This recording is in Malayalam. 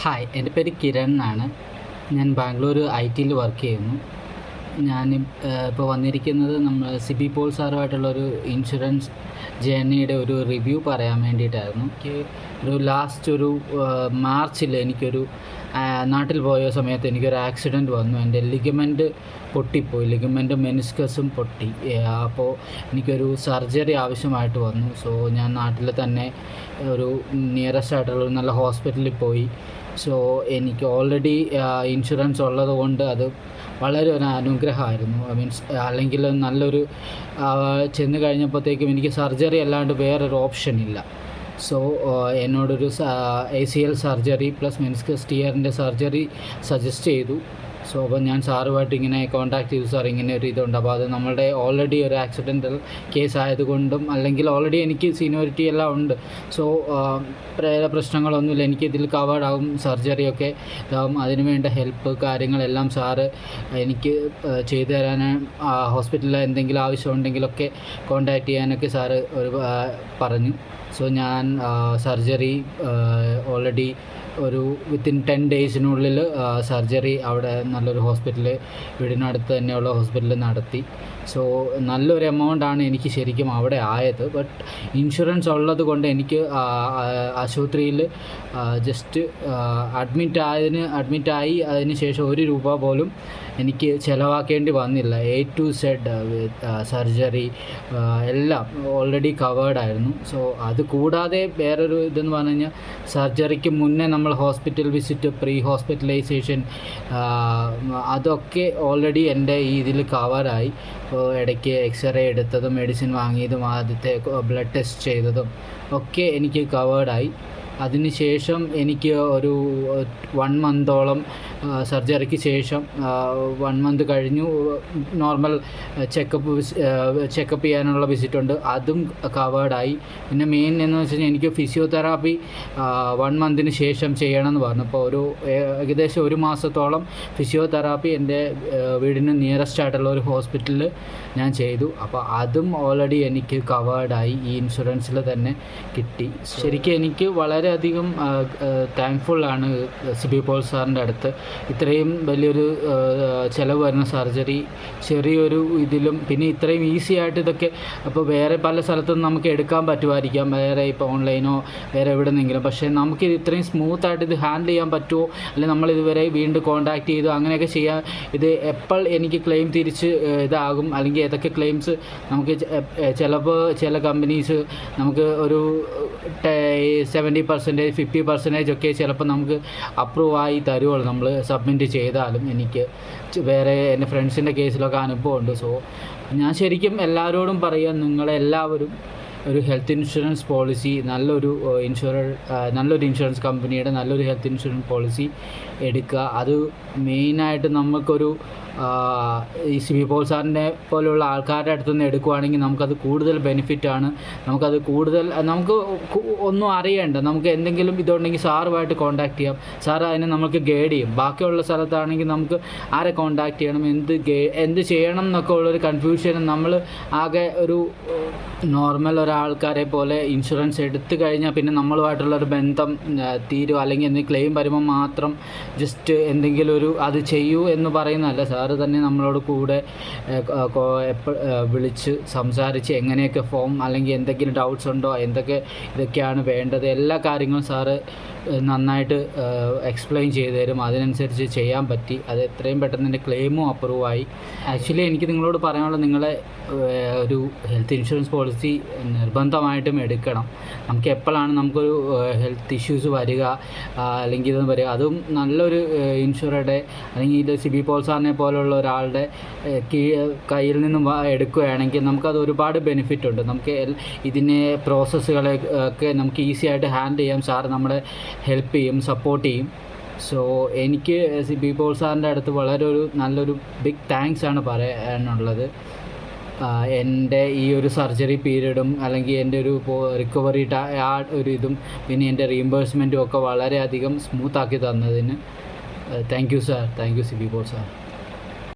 ഹായ്, എൻ്റെ പേര് കിരൺ എന്നാണ്. ഞാൻ ബാംഗ്ലൂർ IT-യിൽ വർക്ക് ചെയ്യുന്നു. ഞാൻ ഇപ്പോൾ വന്നിരിക്കുന്നത് നമ്മൾ സിബി പോൾ സാറുമായിട്ടുള്ളൊരു ഇൻഷുറൻസ് ജേർണിയുടെ ഒരു റിവ്യൂ പറയാൻ വേണ്ടിയിട്ടായിരുന്നു. എനിക്ക് ലാസ്റ്റ് മാർച്ചിൽ എനിക്കൊരു നാട്ടിൽ പോയ സമയത്ത് എനിക്കൊരു ആക്സിഡൻറ്റ് വന്നു. എൻ്റെ ലിഗമെൻറ്റ് പൊട്ടിപ്പോയി, ലിഗമെൻറ്റും മെനിസ്കസും പൊട്ടി. അപ്പോൾ എനിക്കൊരു സർജറി ആവശ്യമായിട്ട് വന്നു. സോ ഞാൻ നാട്ടിൽ തന്നെ ഒരു നിയറസ്റ്റ് ആയിട്ടുള്ള ഒരു നല്ല ഹോസ്പിറ്റലിൽ പോയി. സോ എനിക്ക് ഓൾറെഡി ഇൻഷുറൻസ് ഉള്ളത് കൊണ്ട് അത് വളരെ ഒരു അനുഗ്രഹമായിരുന്നു. അല്ലെങ്കിൽ നല്ലൊരു ചെന്ന് കഴിഞ്ഞപ്പോഴത്തേക്കും എനിക്ക് സർജറി അല്ലാണ്ട് വേറൊരു ഓപ്ഷൻ ഇല്ല. സോ എന്നോടൊരു ACL സർജറി പ്ലസ് മെനിസ്കസ് ടിയറിൻ്റെ സർജറി സജസ്റ്റ് ചെയ്തു. സോ അപ്പോൾ ഞാൻ സാറുമായിട്ട് ഇങ്ങനെ കോൺടാക്ട് ചെയ്തു. സാർ ഇങ്ങനെ ഒരു ഇതുണ്ട്, അപ്പോൾ അത് നമ്മളുടെ ഓൾറെഡി ഒരു ആക്സിഡൻ്റൽ കേസ് ആയതുകൊണ്ടും അല്ലെങ്കിൽ ഓൾറെഡി എനിക്ക് സീനിയോറിറ്റി എല്ലാം ഉണ്ട്. സോ പ്രശ്നങ്ങളൊന്നുമില്ല, എനിക്കിതിൽ കവേർഡ് ആകും, സർജറിയൊക്കെ ഇതാകും. അതിന് വേണ്ട ഹെൽപ്പ് കാര്യങ്ങളെല്ലാം സാറ് എനിക്ക് ചെയ്തു തരാൻ, ഹോസ്പിറ്റലിൽ എന്തെങ്കിലും ആവശ്യമുണ്ടെങ്കിലൊക്കെ കോൺടാക്ട് ചെയ്യാനൊക്കെ സാറ് പറഞ്ഞു. സോ ഞാൻ സർജറി ഓൾറെഡി വിത്തിൻ 10 ഡേയ്സിനുള്ളിൽ സർജറി അവിടെ നല്ലൊരു ഹോസ്പിറ്റല്, വീടിനടുത്ത് തന്നെയുള്ള ഹോസ്പിറ്റലിൽ നടത്തി. സോ നല്ലൊരു എമൗണ്ടാണ് എനിക്ക് ശരിക്കും അവിടെ ആയത്. ബട്ട് ഇൻഷുറൻസ് ഉള്ളത് കൊണ്ട് എനിക്ക് ആശുപത്രിയിൽ ജസ്റ്റ് അഡ്മിറ്റായി അതിന് ശേഷം 1 രൂപ പോലും എനിക്ക് ചിലവാക്കേണ്ടി വന്നില്ല. A to Z സർജറി എല്ലാം ഓൾറെഡി കവേർഡായിരുന്നു. സോ അത് കൂടാതെ വേറൊരു ഇതെന്ന് പറഞ്ഞു കഴിഞ്ഞാൽ, സർജറിക്ക് മുന്നേ നമ്മൾ ഹോസ്പിറ്റൽ വിസിറ്റ്, പ്രീ ഹോസ്പിറ്റലൈസേഷൻ, അതൊക്കെ ഓൾറെഡി എൻ്റെ ഈ ഇതിൽ കവറായി. ഇപ്പോൾ ഇടയ്ക്ക് എക്സ്റേ എടുത്തതും മെഡിസിൻ വാങ്ങിയതും ആദ്യത്തെ ബ്ലഡ് ടെസ്റ്റ് ചെയ്തതും ഒക്കെ എനിക്ക് കവേർഡായി. അതിനുശേഷം എനിക്ക് ഒരു 1 മന്തോളം സർജറിക്ക് ശേഷം 1 മന്ത് കഴിഞ്ഞു നോർമൽ ചെക്കപ്പ് ചെയ്യാനുള്ള വിസിറ്റുണ്ട്, അതും കവേർഡായി. പിന്നെ മെയിൻ എന്ന് വെച്ച് കഴിഞ്ഞാൽ എനിക്ക് ഫിസിയോതെറാപ്പി 1 മന്തിന് ശേഷം ചെയ്യണമെന്ന് പറഞ്ഞു. അപ്പോൾ ഏകദേശം 1 മാസത്തോളം ഫിസിയോതെറാപ്പി എൻ്റെ വീടിന് നിയറസ്റ്റ് ആയിട്ടുള്ള ഒരു ഹോസ്പിറ്റലിൽ ഞാൻ ചെയ്തു. അപ്പോൾ അതും ഓൾറെഡി എനിക്ക് കവേർഡായി, ഈ ഇൻഷുറൻസിൽ തന്നെ കിട്ടി. ശരിക്കും എനിക്ക് വളരെയധികം താങ്ക്ഫുള്ളാണ് സിബി പോൾ സാറിൻ്റെ അടുത്ത്. ഇത്രയും വലിയൊരു ചിലവ് വരുന്ന സർജറി ചെറിയൊരു ഇതിലും, പിന്നെ ഇത്രയും ഈസി ആയിട്ട് ഇതൊക്കെ അപ്പോൾ വേറെ പല സ്ഥലത്തും നമുക്ക് എടുക്കാൻ പറ്റുമായിരിക്കാം, വേറെ ഇപ്പോൾ ഓൺലൈനോ വേറെ എവിടെ നിന്നെങ്കിലും. പക്ഷേ നമുക്കിത് ഇത്രയും സ്മൂത്തായിട്ട് ഇത് ഹാൻഡിൽ ചെയ്യാൻ പറ്റുമോ, അല്ലെങ്കിൽ നമ്മളിതുവരെ വീണ്ടും കോൺടാക്ട് ചെയ്തു അങ്ങനെയൊക്കെ ചെയ്യാൻ, ഇത് എപ്പോൾ എനിക്ക് ക്ലെയിം തിരിച്ച് ഇതാകും, അല്ലെങ്കിൽ ഏതൊക്കെ ക്ലെയിംസ് നമുക്ക് ചിലപ്പോൾ ചില കമ്പനീസ് നമുക്ക് ഒരു 70%, 50% ഒക്കെ ചിലപ്പോൾ നമുക്ക് അപ്രൂവ് ആയി തരുവുള്ളൂ നമ്മൾ സബ്മിറ്റ് ചെയ്താലും. എനിക്ക് വേറെ എൻ്റെ ഫ്രണ്ട്സിൻ്റെ കേസിലൊക്കെ അനുഭവമുണ്ട്. സോ ഞാൻ ശരിക്കും എല്ലാവരോടും പറയാം, നിങ്ങളെല്ലാവരും ഒരു ഹെൽത്ത് ഇൻഷുറൻസ് പോളിസി, നല്ലൊരു ഇൻഷുറൻസ് കമ്പനിയുടെ നല്ലൊരു ഹെൽത്ത് ഇൻഷുറൻസ് പോളിസി എടുക്കുക. അത് മെയിനായിട്ട് നമുക്കൊരു ഈ സിബി പോൾ സാറിനെ പോലെയുള്ള ആൾക്കാരുടെ അടുത്തുനിന്ന് എടുക്കുകയാണെങ്കിൽ നമുക്കത് കൂടുതൽ ബെനിഫിറ്റാണ്. നമുക്ക് ഒന്നും അറിയേണ്ട, നമുക്ക് എന്തെങ്കിലും ഇതുണ്ടെങ്കിൽ സാറുമായിട്ട് കോൺടാക്ട് ചെയ്യാം, സാർ അതിനെ നമുക്ക് ഗൈഡ് ചെയ്യും. ബാക്കിയുള്ള സ്ഥലത്താണെങ്കിൽ നമുക്ക് ആരെ കോൺടാക്ട് ചെയ്യണം, എന്ത് ചെയ്യണം എന്നൊക്കെ ഉള്ളൊരു കൺഫ്യൂഷൻ. നമ്മൾ ആകെ ഒരു നോർമൽ ഒരാൾക്കാരെ പോലെ ഇൻഷുറൻസ് എടുത്തു കഴിഞ്ഞാൽ പിന്നെ നമ്മളുമായിട്ടുള്ളൊരു ബന്ധം തീരും, അല്ലെങ്കിൽ എന്തെങ്കിലും ക്ലെയിം വരുമ്പോൾ മാത്രം ജസ്റ്റ് എന്തെങ്കിലും അത് ചെയ്യൂ എന്ന് പറയുന്നതല്ല. സാറ് തന്നെ നമ്മളോട് കൂടെ വിളിച്ച് സംസാരിച്ച് എങ്ങനെയൊക്കെ ഫോം, അല്ലെങ്കിൽ എന്തെങ്കിലും ഡൗട്ട്സ് ഉണ്ടോ, ഇതൊക്കെയാണ് വേണ്ടത്, എല്ലാ കാര്യങ്ങളും സാറ് നന്നായിട്ട് എക്സ്പ്ലെയിൻ ചെയ്തു തരും. അതിനനുസരിച്ച് ചെയ്യാൻ പറ്റി. അത് എത്രയും പെട്ടെന്ന് എൻ്റെ ക്ലെയിമും അപ്രൂവായി. ആക്ച്വലി എനിക്ക് നിങ്ങളോട് പറയാനുള്ളത്, നിങ്ങളെ ഒരു ഹെൽത്ത് ഇൻഷുറൻസ് പോളിസി നിർബന്ധമായിട്ടും എടുക്കണം. നമുക്ക് എപ്പോഴാണ് നമുക്കൊരു ഹെൽത്ത് ഇഷ്യൂസ് വരിക, അല്ലെങ്കിൽ ഇതൊന്നും വരിക, അതും നല്ലൊരു ഇൻഷുറയുടെ അല്ലെങ്കിൽ ഇത് സിബി പോൾ സാറിനെ പോലുള്ള ഒരാളുടെ കയ്യിൽ നിന്നും എടുക്കുകയാണെങ്കിൽ നമുക്കത് ഒരുപാട് ബെനിഫിറ്റ് ഉണ്ട്. നമുക്ക് ഇതിനെ പ്രോസസ്സുകളൊക്കെ നമുക്ക് ഈസി ആയിട്ട് ഹാൻഡിൽ ചെയ്യാം. സാർ നമ്മളെ ഹെൽപ്പ് ചെയ്യും, സപ്പോർട്ട് ചെയ്യും. സോ എനിക്ക് സിബി പോൾ സാറിൻ്റെ അടുത്ത് നല്ലൊരു ബിഗ് താങ്ക്സ് ആണ് പറയാനുള്ളത്. എൻ്റെ ഈ ഒരു സർജറി പീരീഡും അല്ലെങ്കിൽ എൻ്റെ ഒരു റിക്കവറി ഇതും പിന്നെ എൻ്റെ റീഇംബേഴ്സ്മെൻറ്റും ഒക്കെ വളരെയധികം സ്മൂത്താക്കി തന്നതിന് thank you sir. Thank you Sibi Paul sir.